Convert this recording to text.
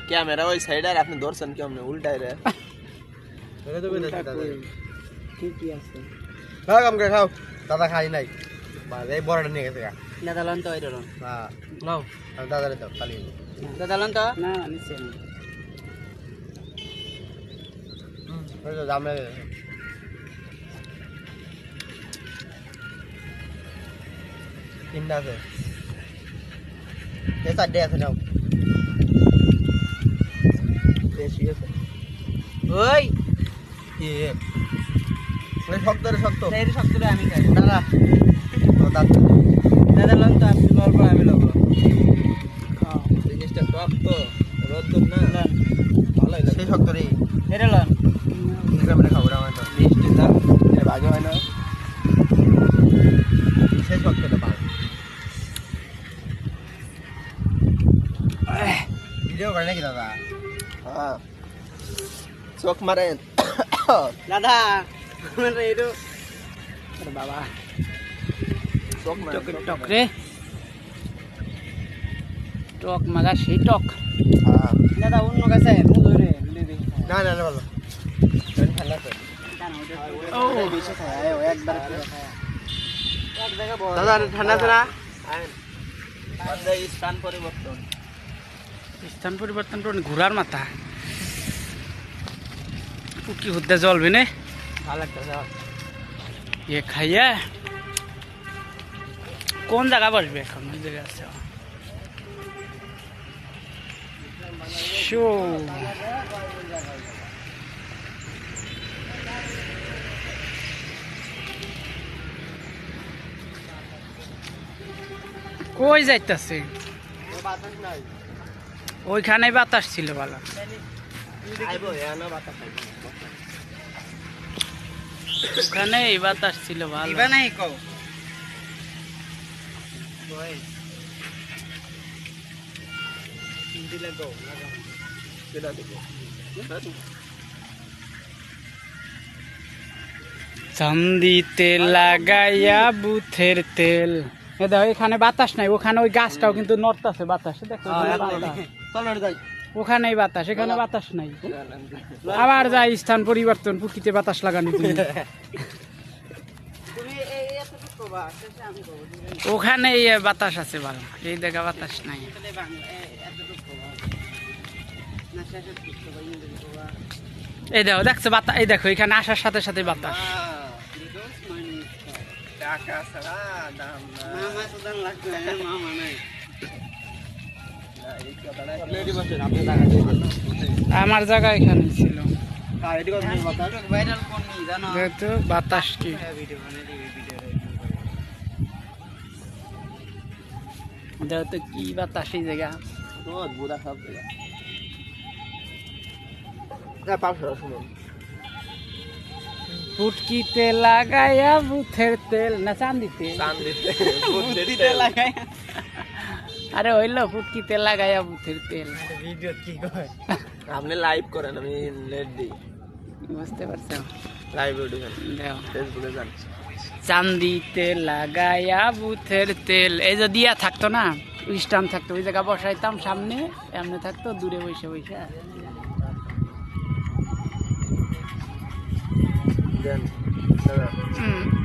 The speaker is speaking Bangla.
ক্যামেরা ওই সাইডে আর আপনি ধরছেন কেমনে উল্টায় রে এটা তো কইতাছি দাদা ঠিকই আছে খাও কাম করে খাও দাদা খাই নাই বাস এই বড়টা নিয়ে গেছে দাদা লন তো এটা লন হ্যাঁ নাও আর দাদারে দাও খালি দাদা লন তো না নিচে ওই তো দাম লাগে তিনটা আছে এই চারটে আছে নাও বেশি আছে ওই কি ওই শক্ত রে শক্ত এই শক্ত রে আমি খাই দাদা ও দাদা দাদা লন তো আপনি অল্প আমি লব জিনিসটা শক্ত রোদ্দুর না ভালো লাগে সেই শক্ত রে এটা লন ক্যামেরা খাবো না তো মিষ্টি দাম এ বাজে হয় না সেই শক্তটা পাও ভিডিও করে নাকি দাদা হ্যাঁ চোখ মারেন দাদা আমার এইটো আরে বাবা চোখ মারেন টক রে টক মাগা সেই টক হ্যাঁ দাদা অন্য কাছে মু ধরে দিদি না না না ভালো ঠান্ডা তো ও বেশি খায় ও একবার খায় এক জায়গা বড় দাদা ঠান্ডা তো না দাদা স্থান পরিবর্তন করে ঘোরার মাথা কি হতে জ্বলবে না ভালো লাগতেছে এ খাইয়া কোন জায়গা বসবে এখন ওই জায়গা আছে শো কই যাইতাছে বাতাস নাই ওইখানে বাতাস ছিল ভালো আইবো এনা বাতাস নাই ওখানে বাতাস ছিল ভালো দিবা নাই কও ওই দিলে গো লাগা কেডা দেখো চান্দিতে লাগাইয়া বুথের তেল এ দেখো এখানে বাতাস নাই ওখানে ওই গাছটাও কিন্তু নড়তাছে বাতাসে দেখো চল যাই ওখানেই বাতাস এখানে বাতাস নাই আবার যাই স্থান পরিবর্তন পুকিতে বাতাস লাগানো ওখানে বাতাস আছে ভালো এই দেখা বাতাস নাই এই দেখো দেখছো বাতাস এই দেখো এখানে আসার সাথে সাথে বাতাস আমার জায়গা এখানে ছিল যেহেতু বাতাস কি যেহেতু কি বাতাস এই জায়গা ফুটকিতে লাগাইয়া বুথের তেল না চান্দিতে লাগাইয়া আরে হইলো ফুটকিতে লাগাইয়া বুথের তেল ভিডিও কি কয় আপনি লাইভ করেন আমি নেট দিই বুঝতে পারছো লাইভ ভিডিও দেখো ফেসবুকে যান চান্দিতে লাগাইয়া বুথের তেল এই যে দিয়া থাকতো না স্টাম্প থাকতো ওই জায়গা বসাইতাম সামনে এমনি থাকতো দূরে বসে বসে দেন